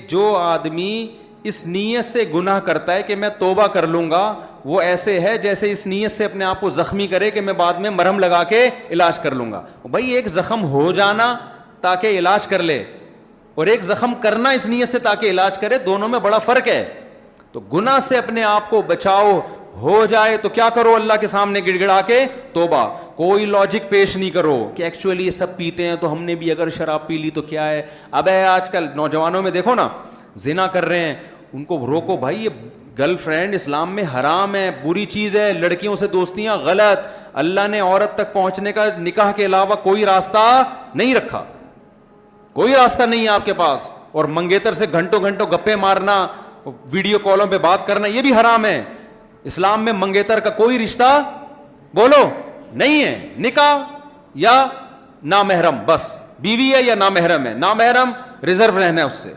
جو آدمی اس نیت سے گناہ کرتا ہے کہ میں توبہ کر لوں گا, وہ ایسے ہے جیسے اس نیت سے اپنے آپ کو زخمی کرے کہ میں بعد میں مرہم لگا کے علاج کر لوں گا. بھائی ایک زخم ہو جانا تاکہ علاج کر لے, اور ایک زخم کرنا اس نیت سے تاکہ علاج کرے, دونوں میں بڑا فرق ہے. تو گناہ سے اپنے آپ کو بچاؤ, ہو جائے تو کیا کرو, اللہ کے سامنے گڑ گڑا کے توبہ. کوئی لاجک پیش نہیں کرو کہ ایکچولی یہ سب پیتے ہیں تو ہم نے بھی اگر شراب پی لی تو کیا ہے. اب آج کل نوجوانوں میں دیکھو نا, زنا کر رہے ہیں, ان کو روکو بھائی, یہ گرل فرینڈ اسلام میں حرام ہے, بری چیز ہے, لڑکیوں سے دوستیاں غلط. اللہ نے عورت تک پہنچنے کا نکاح کے علاوہ کوئی راستہ نہیں رکھا, کوئی راستہ نہیں ہے آپ کے پاس. اور منگیتر سے گھنٹوں گھنٹوں گپے مارنا, ویڈیو کالوں پہ بات کرنا, یہ بھی حرام ہے. اسلام میں منگیتر کا کوئی رشتہ بولو نہیں ہے. نکاح یا نامحرم, بس بیوی ہے یا نامحرم ہے, نامحرم ریزرو رہنا ہے اس سے.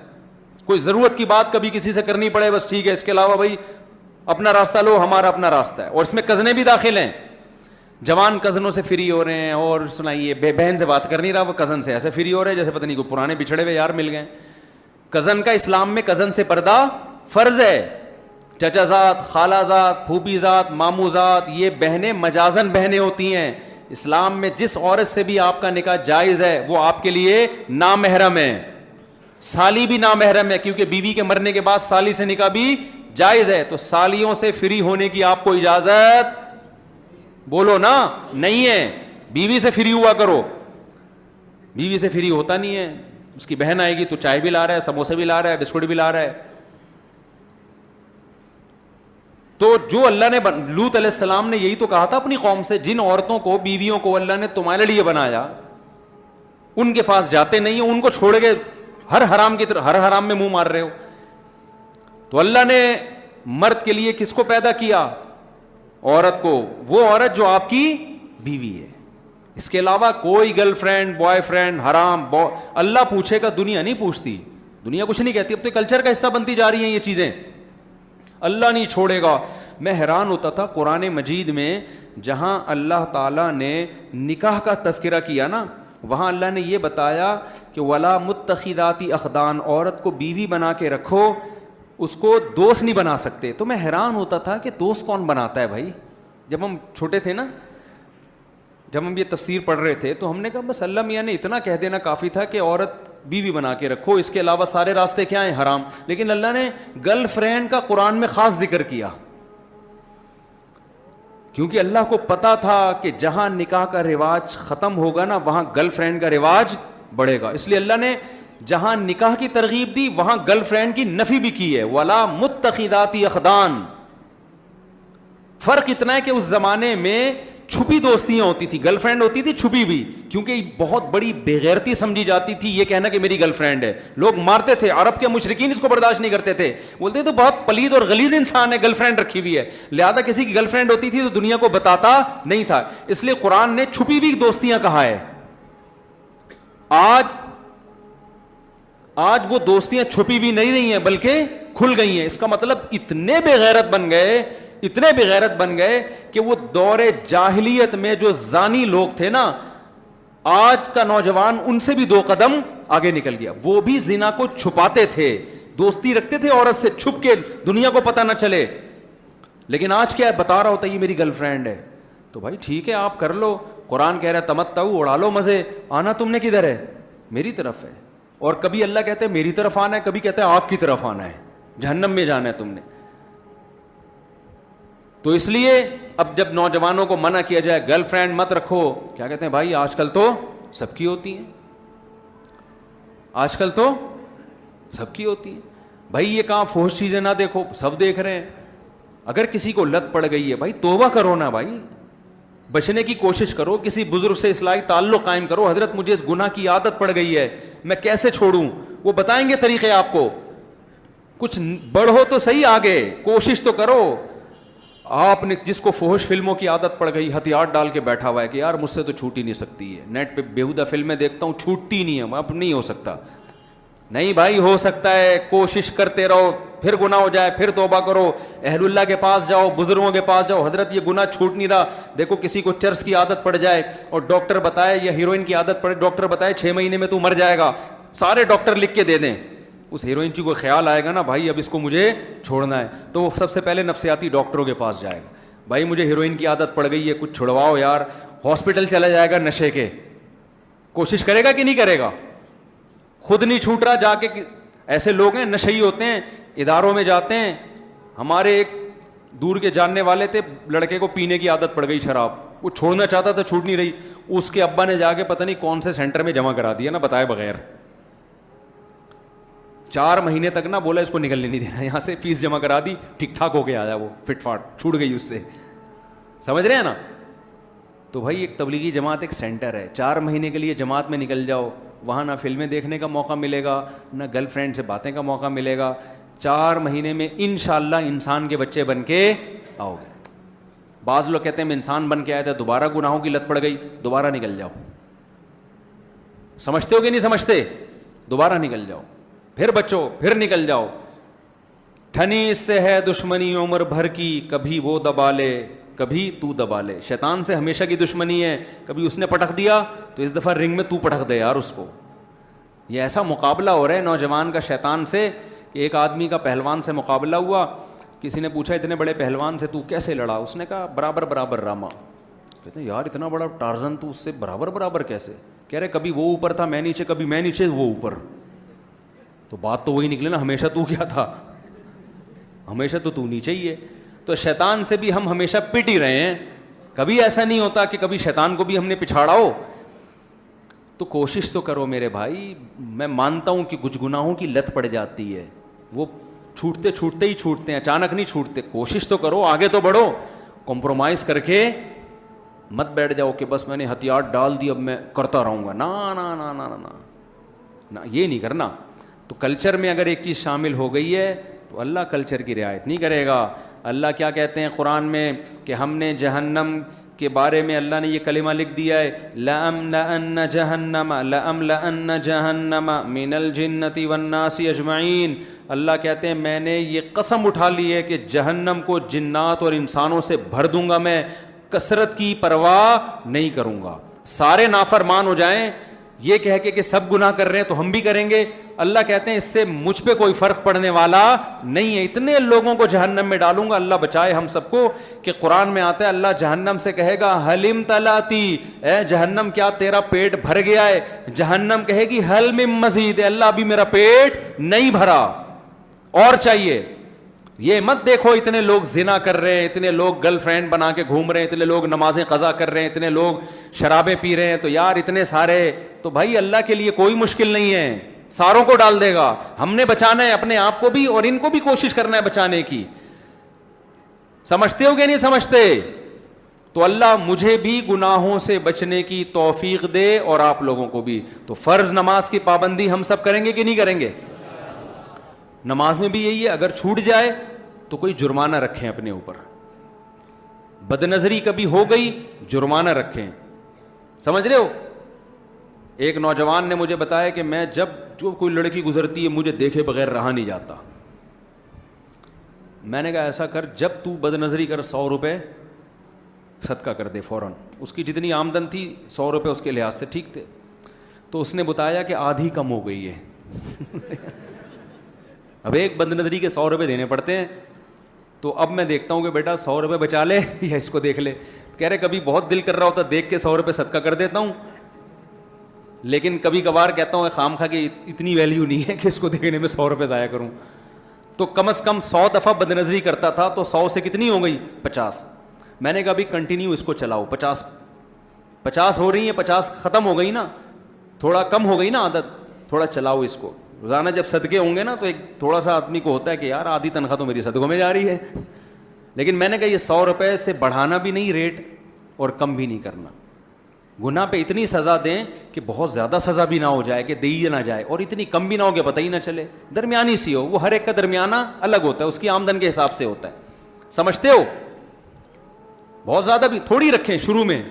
کوئی ضرورت کی بات کبھی کسی سے کرنی پڑے بس ٹھیک ہے, اس کے علاوہ بھائی اپنا راستہ لو, ہمارا اپنا راستہ ہے. اور اس میں کزنیں بھی داخل ہیں, جوان کزنوں سے فری ہو رہے ہیں. اور سنائیے, بہن سے بات کر نہیں رہا, وہ کزن سے ایسے فری ہو رہے ہیں جیسے پتہ نہیں کوئی پرانے بچھڑے ہوئے یار مل گئے. کزن کا اسلام میں کزن سے پردہ فرض ہے. چچا زاد, خالہ زاد, پھوپھی زاد, ماموں زاد, یہ بہنیں مجازن بہنیں ہوتی ہیں. اسلام میں جس عورت سے بھی آپ کا نکاح جائز ہے وہ آپ کے لیے نامحرم ہے. سالی بھی نامحرم ہے, کیونکہ بیوی کے مرنے کے بعد سالی سے نکاح بھی جائز ہے. تو سالیوں سے فری ہونے کی آپ کو اجازت بولو نا نہیں ہے. بیوی سے فری ہوا کرو. بیوی سے فری ہوتا نہیں ہے, اس کی بہن آئے گی تو چائے بھی لا رہا ہے, سموسے بھی لا رہا ہے, بسکٹ بھی لا رہا ہے. تو جو اللہ نے لوط علیہ السلام نے یہی تو کہا تھا اپنی قوم سے, جن عورتوں کو, بیویوں کو اللہ نے تمہارے لیے بنایا, ان کے پاس جاتے نہیں ہو, ان کو چھوڑ کے ہر حرام کی طرف, ہر حرام میں منہ مار رہے ہو. تو اللہ نے مرد کے لیے کس کو پیدا کیا؟ عورت کو. وہ عورت جو آپ کی بیوی ہے. اس کے علاوہ کوئی گرل فرینڈ, بوائے فرینڈ حرام. اللہ پوچھے گا, دنیا نہیں پوچھتی, دنیا کچھ نہیں کہتی. اب تو کلچر کا حصہ بنتی جا رہی ہیں یہ چیزیں. اللہ نہیں چھوڑے گا. میں حیران ہوتا تھا قرآن مجید میں جہاں اللہ تعالیٰ نے نکاح کا تذکرہ کیا نا, وہاں اللہ نے یہ بتایا کہ ولا متخذاتی اخدان, عورت کو بیوی بنا کے رکھو, اس کو دوست نہیں بنا سکتے. تو میں حیران ہوتا تھا کہ دوست کون بناتا ہے بھائی. جب ہم چھوٹے تھے نا, جب ہم یہ تفسیر پڑھ رہے تھے تو ہم نے کہا بس اللہ میاں نے اتنا کہہ دینا کافی تھا کہ عورت بیوی بنا کے رکھو, اس کے علاوہ سارے راستے کیا ہیں حرام. لیکن اللہ نے گرل فرینڈ کا قرآن میں خاص ذکر کیا, کیونکہ اللہ کو پتا تھا کہ جہاں نکاح کا رواج ختم ہوگا نا وہاں گرل فرینڈ کا رواج بڑھے گا. اس لیے اللہ نے جہاں نکاح کی ترغیب دی وہاں گرل فرینڈ کی نفی بھی کی ہے, ولا متخذاتی اخدان. فرق اتنا ہے کہ اس زمانے میں چھپی دوستیاں ہوتی تھی, گرل فرینڈ ہوتی تھی چھپی ہوئی, کیونکہ بہت بڑی بےغیرتی سمجھی جاتی تھی یہ کہنا کہ میری گرل فرینڈ ہے. لوگ مارتے تھے, عرب کے مشرکین اس کو برداشت نہیں کرتے تھے, بولتے تو بہت پلید اور غلیظ انسان ہے, گرل فرینڈ رکھی ہوئی ہے. لہذا کسی کی گرل فرینڈ ہوتی تھی تو دنیا کو بتاتا نہیں تھا. اس لیے قرآن نے چھپی ہوئی دوستیاں کہا ہے. آج وہ دوستیاں چھپی ہوئی نہیں رہی ہیں بلکہ کھل گئی ہیں. اس کا مطلب اتنے بے غیرت بن گئے, اتنے بے غیرت بن گئے کہ وہ دور جاہلیت میں جو زانی لوگ تھے نا, آج کا نوجوان ان سے بھی 2 قدم آگے نکل گیا. وہ بھی زنا کو چھپاتے تھے, دوستی رکھتے تھے عورت سے چھپ کے, دنیا کو پتہ نہ چلے. لیکن آج کیا ہے, بتا رہا ہوتا ہے یہ میری گرل فرینڈ ہے, تو بھائی ٹھیک ہے آپ کر لو. قرآن کہہ رہا ہے تمتعوا, اڑا لو مزے. آنا تم نے کدھر ہے, میری طرف ہے. اور کبھی اللہ کہتے ہیں میری طرف آنا ہے, کبھی کہتے ہیں آپ کی طرف آنا ہے, جہنم میں جانا ہے تم نے. تو اس لیے اب جب نوجوانوں کو منع کیا جائے گرل فرینڈ مت رکھو, کیا کہتے ہیں بھائی آج کل تو سب کی ہوتی ہیں, آج کل تو سب کی ہوتی ہیں. بھائی یہ کہاں فحش چیزیں نہ دیکھو, سب دیکھ رہے ہیں. اگر کسی کو لت پڑ گئی ہے بھائی توبہ کرو نا بھائی, بچنے کی کوشش کرو, کسی بزرگ سے اصلاحی تعلق قائم کرو. حضرت مجھے اس گناہ کی عادت پڑ گئی ہے, میں کیسے چھوڑوں, وہ بتائیں گے طریقے آپ کو. کچھ بڑھو تو صحیح, آگے کوشش تو کرو. آپ نے جس کو فحش فلموں کی عادت پڑ گئی, ہتھیار ڈال کے بیٹھا ہوا ہے کہ یار مجھ سے تو چھوٹ ہی نہیں سکتی ہے, نیٹ پہ بیہودہ فلمیں دیکھتا ہوں چھوٹتی نہیں ہے, اب نہیں ہو سکتا. نہیں بھائی ہو سکتا ہے, کوشش کرتے رہو, پھر گناہ ہو جائے پھر توبہ کرو, اہل اللہ کے پاس جاؤ, بزرگوں کے پاس جاؤ. حضرت یہ گناہ چھوٹ نہیں رہا. دیکھو کسی کو چرس کی عادت پڑ جائے اور ڈاکٹر بتائے, یا ہیروئن کی عادت پڑے, ڈاکٹر بتائے 6 مہینے میں تو مر جائے گا, سارے ڈاکٹر لکھ کے دے دیں, اس ہیروئن چی کو خیال آئے گا نا بھائی اب اس کو مجھے چھوڑنا ہے, تو وہ سب سے پہلے نفسیاتی ڈاکٹروں کے پاس جائے گا, بھائی مجھے ہیروئن کی عادت پڑ گئی ہے, کچھ چھڑواؤ یار. ہاسپٹل چلا جائے گا نشے کے, کوشش کرے گا کہ نہیں کرے گا؟ خود نہیں چھوٹ رہا, جا کے ایسے لوگ ہیں نشئی ہوتے ہیں, اداروں میں جاتے ہیں. ہمارے ایک دور کے جاننے والے تھے, لڑکے کو پینے کی عادت پڑ گئی شراب, وہ چھوڑنا چاہتا تھا چھوٹ نہیں رہی, اس کے ابا نے جا کے پتہ نہیں کون سے سینٹر میں جمع کرا دیا نا بتائے بغیر. 4 مہینے تک نا بولا اس کو نکلنے نہیں دینا یہاں سے, فیس جمع کرا دی, ٹھیک ٹھاک ہو کے آیا, وہ فٹ فاٹ چھوٹ گئی اس سے. سمجھ رہے ہیں نا؟ تو بھائی ایک تبلیغی جماعت ایک سینٹر ہے, 4 مہینے کے لیے جماعت میں نکل جاؤ, وہاں نہ فلمیں دیکھنے کا موقع ملے گا, نہ گرل فرینڈ سے باتیں کا موقع ملے گا. 4 مہینے میں انشاءاللہ انسان کے بچے بن کے آؤ گے. بعض لوگ کہتے ہیں میں انسان بن کے آیا تھا, دوبارہ گناہوں کی لت پڑ گئی, دوبارہ نکل جاؤ. سمجھتے ہو کہ نہیں سمجھتے؟ دوبارہ نکل جاؤ, پھر بچو, پھر نکل جاؤ. ٹھنی اس سے ہے دشمنی عمر بھر کی, کبھی وہ دبا لے کبھی تو دبا لے. شیطان سے ہمیشہ کی دشمنی ہے, کبھی اس نے پٹخ دیا تو اس دفعہ رنگ میں تو پٹخ دے یار اس کو. یہ ایسا مقابلہ ہو رہا ہے نوجوان کا شیطان سے کہ ایک آدمی کا پہلوان سے مقابلہ ہوا. کسی نے پوچھا اتنے بڑے پہلوان سے تو کیسے لڑا؟ اس نے کہا برابر برابر راما. کہتے ہیں یار اتنا بڑا ٹارزن تو اس سے برابر برابر کیسے؟ کہہ رہے کبھی وہ اوپر تھا میں نیچے, کبھی میں نیچے وہ اوپر. تو بات تو وہی نکلے نا, ہمیشہ تو کیا تھا؟ ہمیشہ تو نیچے ہی ہے. تو شیطان سے بھی ہم ہمیشہ پٹ ہی رہے ہیں, کبھی ایسا نہیں ہوتا کہ کبھی شیطان کو بھی ہم نے پچھاڑا ہو. تو کوشش تو کرو میرے بھائی. میں مانتا ہوں کہ کچھ گناہوں کی لت پڑ جاتی ہے, وہ چھوٹتے چھوٹتے ہی چھوٹتے ہیں, اچانک نہیں چھوٹتے. کوشش تو کرو, آگے تو بڑھو, کمپرومائز کر کے مت بیٹھ جاؤ کہ بس میں نے ہتھیار ڈال دی اب میں کرتا رہوں گا. نا نا نا نا نا نا, یہ نہیں کرنا. تو کلچر میں اگر ایک چیز شامل ہو گئی ہے تو اللہ کلچر کی رعایت نہیں کرے گا. اللہ کیا کہتے ہیں قرآن میں کہ ہم نے جہنم کے بارے میں اللہ نے یہ کلمہ لکھ دیا ہے, لَأَمْلَأَنَّ جَهَنَّمَ مِنَ الْجِنَّةِ وَالنَّاسِ أَجْمَعِينَ. اللہ کہتے ہیں میں نے یہ قسم اٹھا لی ہے کہ جہنم کو جنات اور انسانوں سے بھر دوں گا, میں کثرت کی پرواہ نہیں کروں گا. سارے نافرمان ہو جائیں یہ کہہ کے کہ سب گناہ کر رہے ہیں تو ہم بھی کریں گے, اللہ کہتے ہیں اس سے مجھ پہ کوئی فرق پڑنے والا نہیں ہے. اتنے لوگوں کو جہنم میں ڈالوں گا, اللہ بچائے ہم سب کو. کہ قرآن میں آتا ہے اللہ جہنم سے کہے گا حلم تلاتی, اے جہنم کیا تیرا پیٹ بھر گیا ہے؟ جہنم کہے گی حل من مزید, اللہ ابھی میرا پیٹ نہیں بھرا, اور چاہیے. یہ مت دیکھو اتنے لوگ زنا کر رہے ہیں, اتنے لوگ گرل فرینڈ بنا کے گھوم رہے ہیں, اتنے لوگ نمازیں قضا کر رہے ہیں, اتنے لوگ شرابیں پی رہے ہیں, تو یار اتنے سارے, تو بھائی اللہ کے لیے کوئی مشکل نہیں ہے, ساروں کو ڈال دے گا. ہم نے بچانا ہے اپنے آپ کو بھی اور ان کو بھی کوشش کرنا ہے بچانے کی. سمجھتے ہو کہ نہیں سمجھتے؟ تو اللہ مجھے بھی گناہوں سے بچنے کی توفیق دے اور آپ لوگوں کو بھی. تو فرض نماز کی پابندی ہم سب کریں گے کہ نہیں کریں گے؟ نماز میں بھی یہی ہے, اگر چھوٹ جائے تو کوئی جرمانہ رکھیں اپنے اوپر. بد نظری کبھی ہو گئی جرمانہ رکھیں. سمجھ رہے ہو؟ ایک نوجوان نے مجھے بتایا کہ میں جب جو کوئی لڑکی گزرتی ہے مجھے دیکھے بغیر رہا نہیں جاتا. میں نے کہا ایسا کر, جب تو بد نظری کر 100 روپے صدقہ کر دے فوراً. اس کی جتنی آمدن تھی 100 روپے اس کے لحاظ سے ٹھیک تھے. تو اس نے بتایا کہ آدھی کم ہو گئی ہے. اب ایک بد نظری کے 100 روپے دینے پڑتے ہیں. تو اب میں دیکھتا ہوں کہ بیٹا 100 روپے بچا لے یا اس کو دیکھ لے. کہہ رہے کبھی بہت دل کر رہا ہوتا دیکھ کے 100 روپے صدقہ کر دیتا ہوں, لیکن کبھی کبھار کہتا ہوں خام خواہ کہ اتنی ویلیو نہیں ہے کہ اس کو دیکھنے میں 100 روپے ضائع کروں. تو کم از کم 100 دفعہ بد نظری کرتا تھا تو 100 سے کتنی ہو گئی؟ 50. میں نے کہا ابھی کنٹینیو اس کو چلاؤ. 50 ہو رہی ہیں, 50 ختم ہو گئی نا, تھوڑا کم ہو گئی نا عادت, تھوڑا چلاؤ اس کو. روزانہ جب صدقے ہوں گے نا تو ایک تھوڑا سا آدمی کو ہوتا ہے کہ یار آدھی تنخواہ تو میری صدقوں میں جا رہی ہے. لیکن میں نے کہا یہ 100 روپے سے بڑھانا بھی نہیں ریٹ اور کم بھی نہیں کرنا. گناہ پہ اتنی سزا دیں کہ بہت زیادہ سزا بھی نہ ہو جائے کہ دی نہ جائے, اور اتنی کم بھی نہ ہو کہ پتہ ہی نہ چلے, درمیانی سی ہو. وہ ہر ایک کا درمیانہ الگ ہوتا ہے, اس کی آمدن کے حساب سے ہوتا ہے. سمجھتے ہو؟ بہت زیادہ بھی تھوڑی رکھیں شروع میں.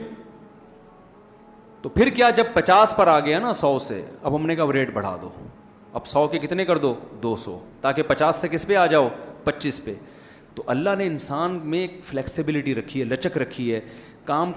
تو پھر کیا جب 50 پر آ گیا نا 100 سے, اب ہم نے کہا ریٹ بڑھا دو, اب 100 کے کتنے کر دو؟ 200, تاکہ 50 سے کس پہ آ جاؤ؟ 25 پہ. تو اللہ نے انسان میں ایک فلیکسیبلٹی رکھی ہے, لچک رکھی ہے, کام